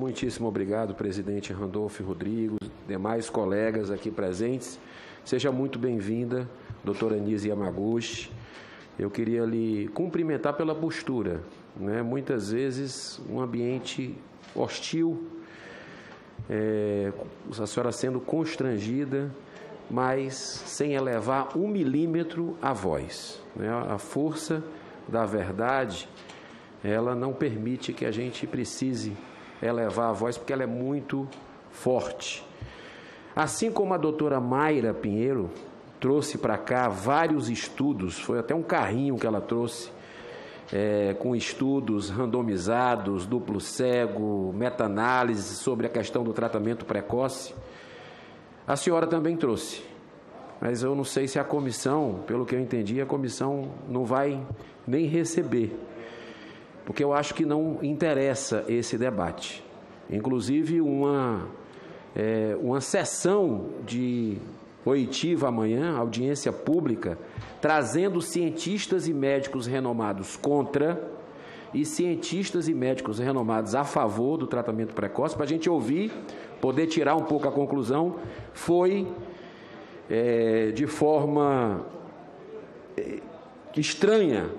Muitíssimo obrigado, presidente Randolfo Rodrigues, demais colegas aqui presentes. Seja muito bem-vinda, doutora Anísia Yamaguchi. Eu queria lhe cumprimentar pela postura, né? Muitas vezes um ambiente hostil, a senhora sendo constrangida, mas sem elevar 1 milímetro a voz, né? A força da verdade, ela não permite que a gente precise elevar a voz, porque ela é muito forte. Assim como a doutora Mayra Pinheiro trouxe para cá vários estudos, foi até um carrinho que ela trouxe, com estudos randomizados, duplo cego, meta-análise sobre a questão do tratamento precoce, a senhora também trouxe. Mas eu não sei se a comissão, pelo que eu entendi, a comissão não vai nem receber, porque eu acho que não interessa esse debate. Inclusive, uma sessão de oitiva amanhã, audiência pública, trazendo cientistas e médicos renomados contra e cientistas e médicos renomados a favor do tratamento precoce, para a gente ouvir, poder tirar um pouco a conclusão, foi de forma estranha,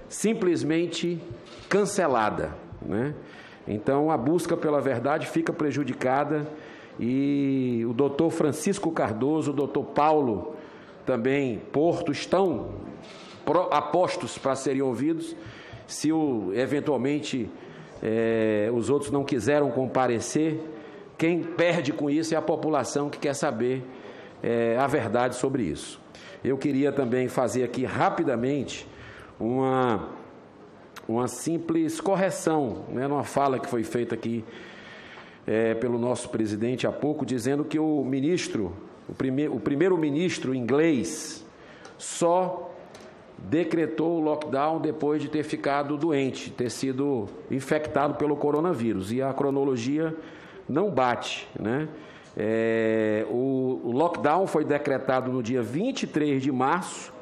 simplesmente cancelada, né? Então, a busca pela verdade fica prejudicada e o doutor Francisco Cardoso, o doutor Paulo também Porto estão apostos para serem ouvidos. Se eventualmente os outros não quiseram comparecer, quem perde com isso é a população que quer saber a verdade sobre isso. Eu queria também fazer aqui rapidamente uma simples correção, né, numa fala que foi feita aqui pelo nosso presidente há pouco, dizendo que o primeiro-ministro inglês só decretou o lockdown depois de ter ficado doente, ter sido infectado pelo coronavírus, e a cronologia não bate, né? O lockdown foi decretado no dia 23 de março,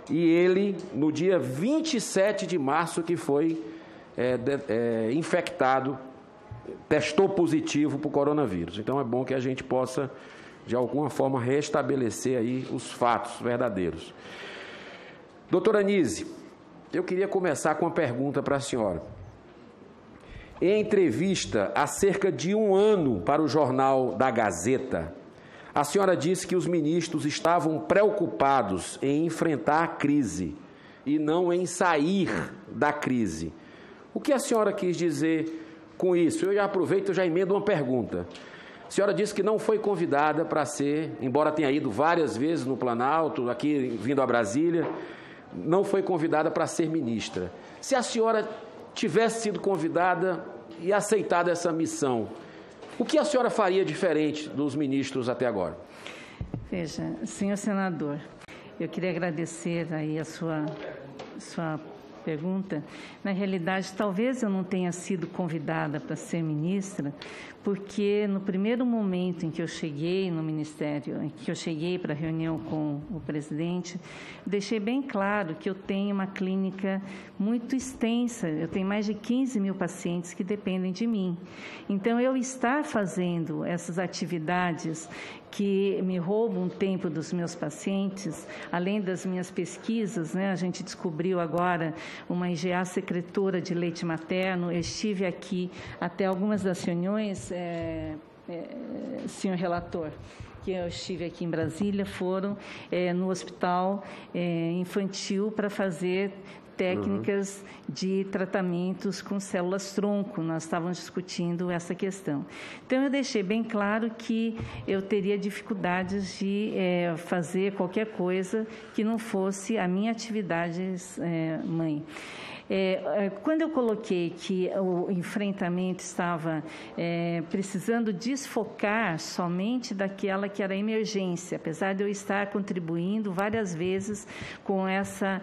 e ele, no dia 27 de março, que foi infectado, testou positivo para o coronavírus. Então, é bom que a gente possa, de alguma forma, restabelecer aí os fatos verdadeiros. Doutora Anísia, eu queria começar com uma pergunta para a senhora. Em entrevista há cerca de 1 ano para o jornal da Gazeta, a senhora disse que os ministros estavam preocupados em enfrentar a crise e não em sair da crise. O que a senhora quis dizer com isso? Eu já aproveito e já emendo uma pergunta. A senhora disse que não foi convidada para ser, embora tenha ido várias vezes no Planalto, aqui vindo a Brasília, não foi convidada para ser ministra. Se a senhora tivesse sido convidada e aceitado essa missão, o que a senhora faria diferente dos ministros até agora? Veja, senhor senador, eu queria agradecer aí a sua pergunta. Na realidade, talvez eu não tenha sido convidada para ser ministra, porque no primeiro momento em que eu cheguei no Ministério, em que eu cheguei para a reunião com o presidente, deixei bem claro que eu tenho uma clínica muito extensa, eu tenho mais de 15 mil pacientes que dependem de mim. Então, eu estar fazendo essas atividades que me roubam tempo dos meus pacientes, além das minhas pesquisas, né? A gente descobriu agora uma IgA secretora de leite materno. Eu estive aqui até algumas das reuniões, senhor relator, que eu estive aqui em Brasília, foram no hospital infantil para fazer técnicas de tratamentos com células-tronco. Nós estávamos discutindo essa questão. Então, eu deixei bem claro que eu teria dificuldades de fazer qualquer coisa que não fosse a minha atividade mãe. Quando eu coloquei que o enfrentamento estava precisando desfocar somente daquela que era a emergência, apesar de eu estar contribuindo várias vezes com essa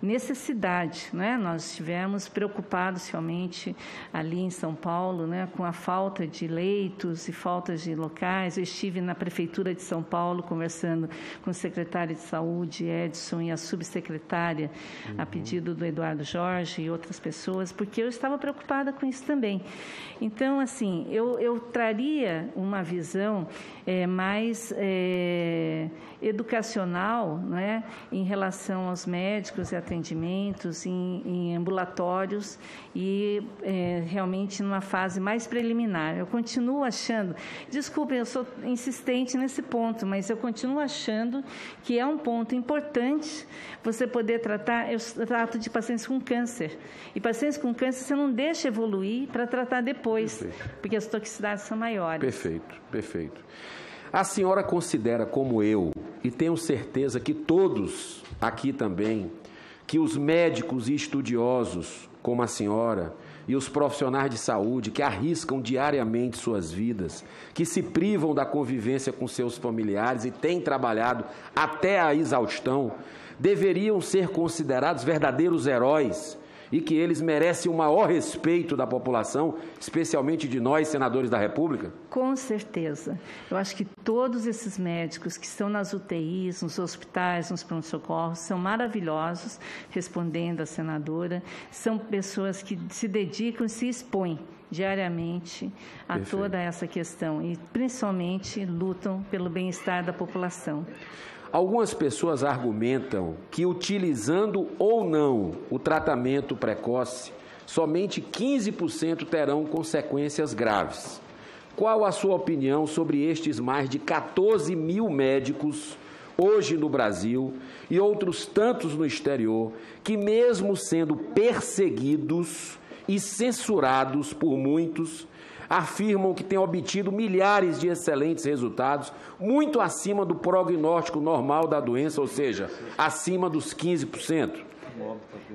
necessidade, né? Nós estivemos preocupados realmente ali em São Paulo, né, com a falta de leitos e falta de locais. Eu estive na Prefeitura de São Paulo conversando com o secretário de Saúde, Edson, e a subsecretária a pedido do Eduardo Jorge e outras pessoas, porque eu estava preocupada com isso também. Então, assim, eu traria uma visão mais educacional, né, em relação aos médicos e atendimentos em ambulatórios e realmente numa fase mais preliminar. Eu continuo achando, desculpem, eu sou insistente nesse ponto, mas eu continuo achando que é um ponto importante você poder tratar. Eu trato de pacientes com câncer, e pacientes com câncer você não deixa evoluir para tratar depois, porque as toxicidades são maiores. Perfeito, perfeito. A senhora considera, como eu, e tenho certeza que todos aqui também, que os médicos e estudiosos, como a senhora, e os profissionais de saúde que arriscam diariamente suas vidas, que se privam da convivência com seus familiares e têm trabalhado até a exaustão, deveriam ser considerados verdadeiros heróis e que eles merecem o maior respeito da população, especialmente de nós, senadores da República? Com certeza. Eu acho que todos esses médicos que estão nas UTIs, nos hospitais, nos pronto-socorros, são maravilhosos, respondendo à senadora. São pessoas que se dedicam e se expõem diariamente a toda essa questão e, principalmente, lutam pelo bem-estar da população. Algumas pessoas argumentam que, utilizando ou não o tratamento precoce, somente 15% terão consequências graves. Qual a sua opinião sobre estes mais de 14 mil médicos hoje no Brasil e outros tantos no exterior, que mesmo sendo perseguidos e censurados por muitos, afirmam que têm obtido milhares de excelentes resultados, muito acima do prognóstico normal da doença, ou seja, acima dos 15%?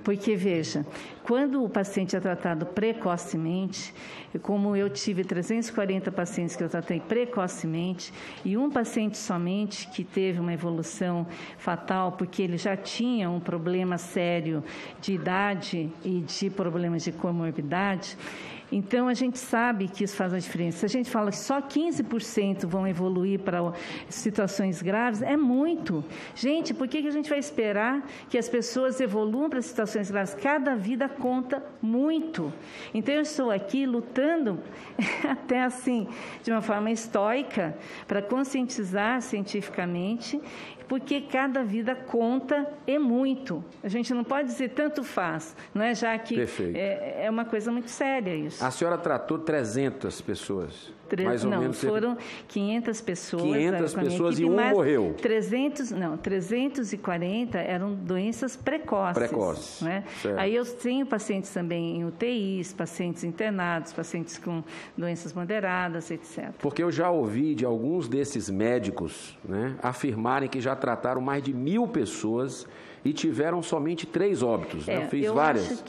Porque, veja, quando o paciente é tratado precocemente, como eu tive 340 pacientes que eu tratei precocemente, e um paciente somente que teve uma evolução fatal, porque ele já tinha um problema sério de idade e de problemas de comorbidade, então, a gente sabe que isso faz a diferença. Se a gente fala que só 15% vão evoluir para situações graves, é muito. Gente, por que a gente vai esperar que as pessoas evoluam para situações graves? Cada vida conta muito. Então, eu estou aqui lutando, até assim, de uma forma estoica, para conscientizar cientificamente, porque cada vida conta e muito. A gente não pode dizer tanto faz, não é? Já que é uma coisa muito séria isso. A senhora tratou 300 pessoas? Mais ou menos, foram 500 pessoas. 500 pessoas e um morreu. 340 eram doenças precoces. Né? Aí eu tenho pacientes também em UTIs, pacientes internados, pacientes com doenças moderadas, etc. Porque eu já ouvi de alguns desses médicos, né, afirmarem que já trataram mais de 1.000 pessoas e tiveram somente 3 óbitos. Eu fiz várias.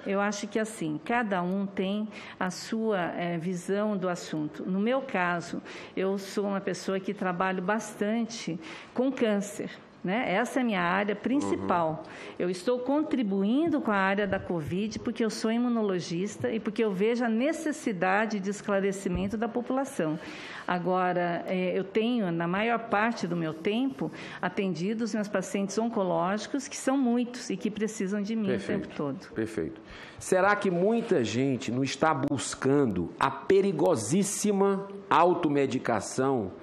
Eu acho que assim, cada um tem a sua visão do assunto. No meu caso, eu sou uma pessoa que trabalho bastante com câncer. Né? Essa é a minha área principal. Eu estou contribuindo com a área da Covid porque eu sou imunologista e porque eu vejo a necessidade de esclarecimento da população. Agora, eu tenho, na maior parte do meu tempo, atendido os meus pacientes oncológicos, que são muitos e que precisam de mim o tempo todo. Perfeito. Será que muita gente não está buscando a perigosíssima automedicação,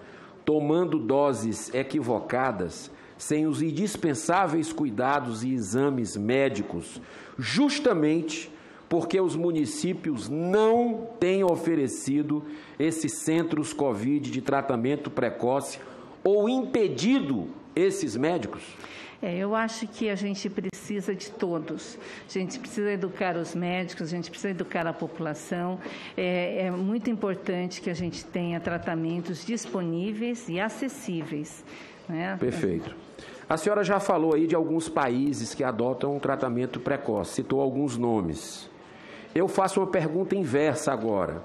tomando doses equivocadas, sem os indispensáveis cuidados e exames médicos, justamente porque os municípios não têm oferecido esses centros Covid de tratamento precoce ou impedido esses médicos? Eu acho que a gente precisa de todos. A gente precisa educar os médicos, a gente precisa educar a população. É muito importante que a gente tenha tratamentos disponíveis e acessíveis. Né? Perfeito. A senhora já falou aí de alguns países que adotam um tratamento precoce, citou alguns nomes. Eu faço uma pergunta inversa agora.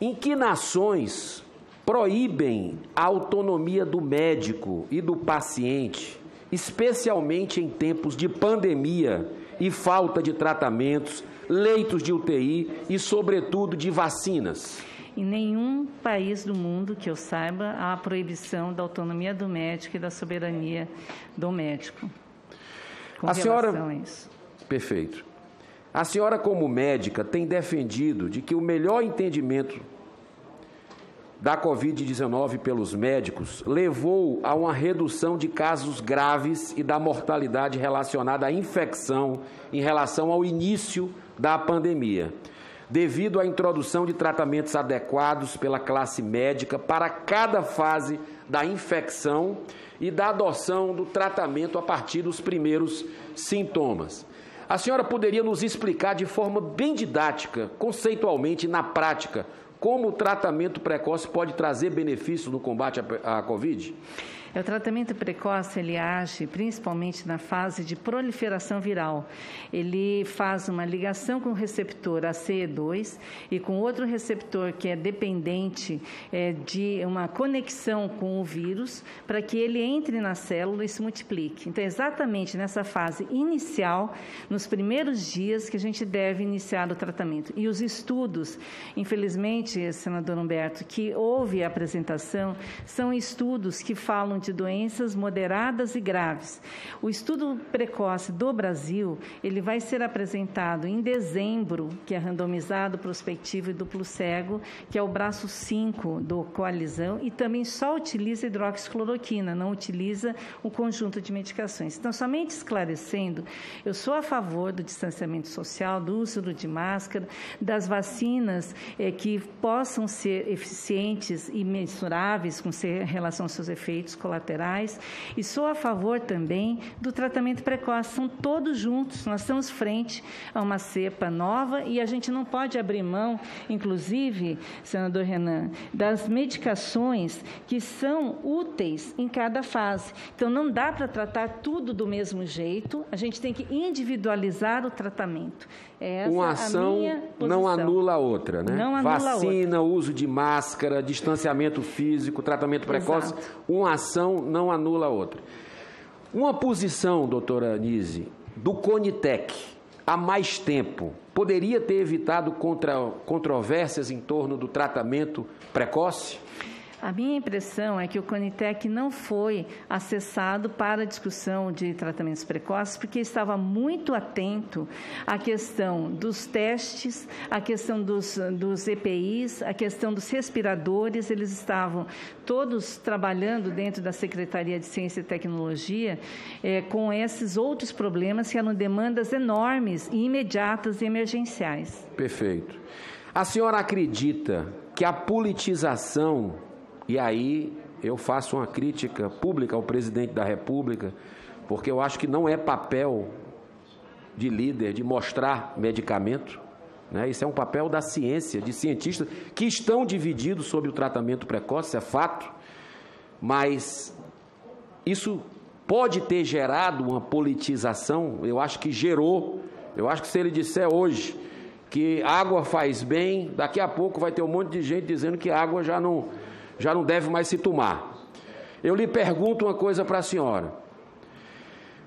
Em que nações proíbem a autonomia do médico e do paciente, especialmente em tempos de pandemia e falta de tratamentos, leitos de UTI e, sobretudo, de vacinas? Em nenhum país do mundo que eu saiba há a proibição da autonomia do médico e da soberania do médico. com relação a isso. Perfeito. A senhora, como médica, tem defendido de que o melhor entendimento da Covid-19 pelos médicos levou a uma redução de casos graves e da mortalidade relacionada à infecção em relação ao início da pandemia, devido à introdução de tratamentos adequados pela classe médica para cada fase da infecção e da adoção do tratamento a partir dos primeiros sintomas. A senhora poderia nos explicar de forma bem didática, conceitualmente e na prática, como o tratamento precoce pode trazer benefício no combate à Covid? O tratamento precoce, ele age principalmente na fase de proliferação viral. Ele faz uma ligação com o receptor ACE2 e com outro receptor que é dependente de uma conexão com o vírus para que ele entre na célula e se multiplique. Então, é exatamente nessa fase inicial, nos primeiros dias, que a gente deve iniciar o tratamento. E os estudos, infelizmente, senador Humberto, que houve a apresentação, são estudos que falam de doenças moderadas e graves. O estudo precoce do Brasil, ele vai ser apresentado em dezembro, que é randomizado, prospectivo e duplo cego, que é o braço 5 do Coalizão, e também só utiliza hidroxicloroquina, não utiliza o conjunto de medicações. Então, somente esclarecendo, eu sou a favor do distanciamento social, do uso de máscara, das vacinas que possam ser eficientes e mensuráveis com relação aos seus efeitos colaterais, e sou a favor também do tratamento precoce. São todos juntos, nós estamos frente a uma cepa nova e a gente não pode abrir mão, inclusive, senador Renan, das medicações que são úteis em cada fase. Então, não dá para tratar tudo do mesmo jeito, a gente tem que individualizar o tratamento. Uma ação não anula a outra, né? Não anula Vacina, uso de máscara, distanciamento físico, tratamento precoce. Exato. Uma ação não anula a outra. Uma posição, doutora Nise, do CONITEC há mais tempo poderia ter evitado controvérsias em torno do tratamento precoce? A minha impressão é que o CONITEC não foi acessado para a discussão de tratamentos precoces porque estava muito atento à questão dos testes, à questão dos EPIs, à questão dos respiradores. Eles estavam todos trabalhando dentro da Secretaria de Ciência e Tecnologia com esses outros problemas que eram demandas enormes e imediatas e emergenciais. Perfeito. A senhora acredita que a politização, e aí eu faço uma crítica pública ao presidente da República, porque eu acho que não é papel de líder de mostrar medicamento, né? Isso é um papel da ciência, de cientistas que estão divididos sobre o tratamento precoce, é fato, mas isso pode ter gerado uma politização. Eu acho que gerou. Eu acho que se ele disser hoje que água faz bem, daqui a pouco vai ter um monte de gente dizendo que água já não deve mais se tomar. Eu lhe pergunto uma coisa para a senhora.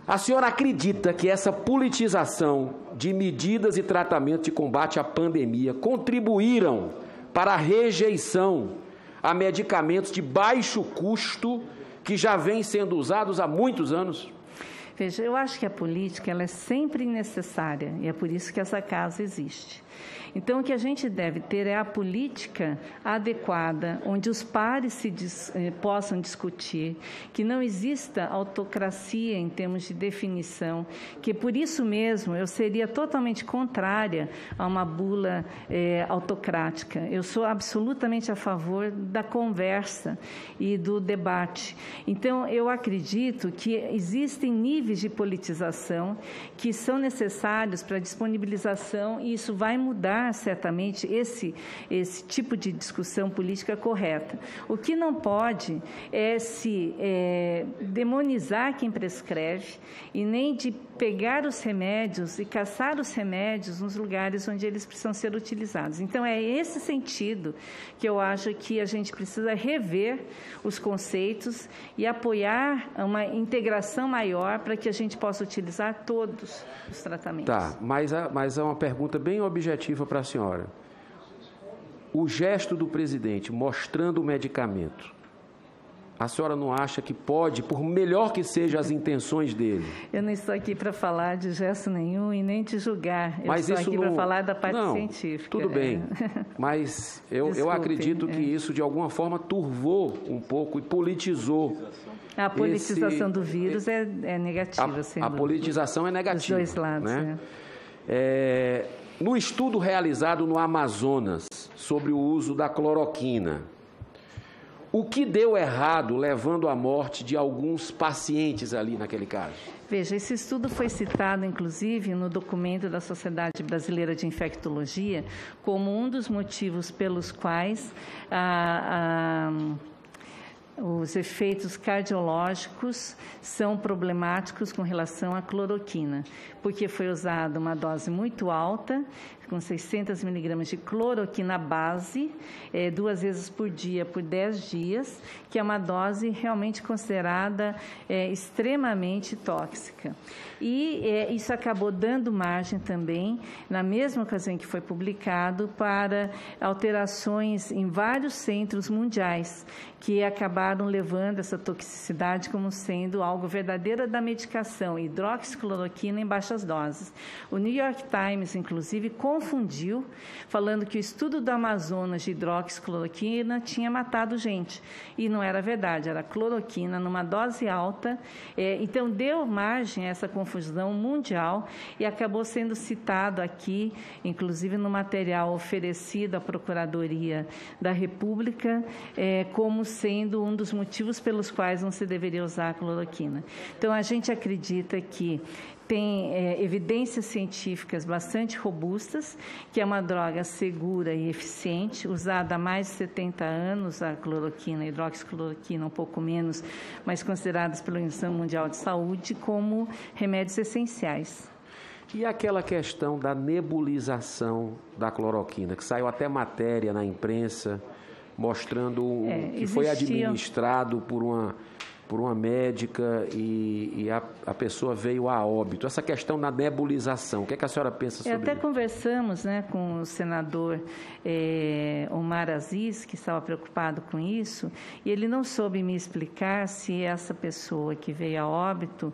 A senhora acredita que essa politização de medidas e tratamentos de combate à pandemia contribuíram para a rejeição a medicamentos de baixo custo que já vêm sendo usados há muitos anos? Veja, eu acho que a política ela é sempre necessária e é por isso que essa casa existe. Então, o que a gente deve ter é a política adequada, onde os pares possam discutir, que não exista autocracia em termos de definição, que por isso mesmo eu seria totalmente contrária a uma bula autocrática. Eu sou absolutamente a favor da conversa e do debate. Então, eu acredito que existem níveis de politização que são necessários para a disponibilização e isso vai mudar certamente esse tipo de discussão política correta. O que não pode é se demonizar quem prescreve e nem de pegar os remédios e caçar os remédios nos lugares onde eles precisam ser utilizados. Então, é esse sentido que eu acho que a gente precisa rever os conceitos e apoiar uma integração maior para que a gente possa utilizar todos os tratamentos. Tá, mas é uma pergunta bem objetiva para a senhora. O gesto do presidente mostrando o medicamento a senhora não acha que pode, por melhor que sejam as intenções dele? Eu não estou aqui para falar de gesto nenhum e nem de julgar. Mas eu estou aqui para falar da parte não, científica. Tudo bem, mas eu acredito que isso, de alguma forma, turvou um pouco e politizou. A politização do vírus é negativa, sem dúvida. A politização é negativa. Dos dois lados, né? No estudo realizado no Amazonas sobre o uso da cloroquina, o que deu errado levando à morte de alguns pacientes ali naquele caso? Veja, esse estudo foi citado, inclusive, no documento da Sociedade Brasileira de Infectologia como um dos motivos pelos quais os efeitos cardiológicos são problemáticos com relação à cloroquina, porque foi usada uma dose muito alta, com 600 miligramas de cloroquina base, 2 vezes por dia, por 10 dias, que é uma dose realmente considerada extremamente tóxica. E isso acabou dando margem também, na mesma ocasião que foi publicado, para alterações em vários centros mundiais, que acabaram levando essa toxicidade como sendo algo verdadeiro da medicação, hidroxicloroquina em baixas doses. O New York Times, inclusive, confundiu, falando que o estudo do Amazonas de hidroxicloroquina tinha matado gente. E não era verdade, era cloroquina numa dose alta. Então, deu margem a essa confusão mundial e acabou sendo citado aqui, inclusive no material oferecido à Procuradoria da República, como sendo um dos motivos pelos quais não se deveria usar a cloroquina. Então, a gente acredita que tem evidências científicas bastante robustas, que é uma droga segura e eficiente, usada há mais de 70 anos, a cloroquina, a hidroxicloroquina, um pouco menos, mas consideradas pela Organização Mundial de Saúde como remédios essenciais. E aquela questão da nebulização da cloroquina, que saiu até matéria na imprensa, mostrando que foi administrado por uma médica e a pessoa veio a óbito. Essa questão da nebulização, o que é que a senhora pensa sobre isso? Até conversamos com o senador Omar Aziz, que estava preocupado com isso, e ele não soube me explicar se essa pessoa que veio a óbito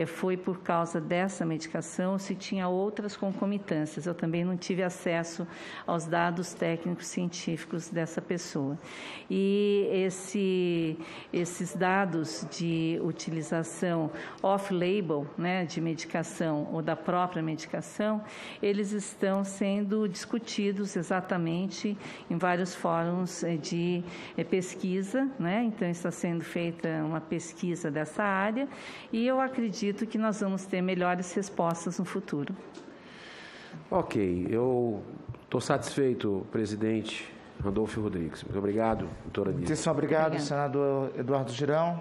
foi por causa dessa medicação ou se tinha outras concomitâncias. Eu também não tive acesso aos dados técnicos científicos dessa pessoa. E esses dados de utilização off-label, de medicação ou da própria medicação, eles estão sendo discutidos exatamente em vários fóruns de pesquisa, Então, está sendo feita uma pesquisa dessa área e eu acredito que nós vamos ter melhores respostas no futuro. Ok, eu estou satisfeito, presidente Randolfo Rodrigues. Muito obrigado, doutora Anísia. Muitíssimo obrigado, senador Eduardo Girão.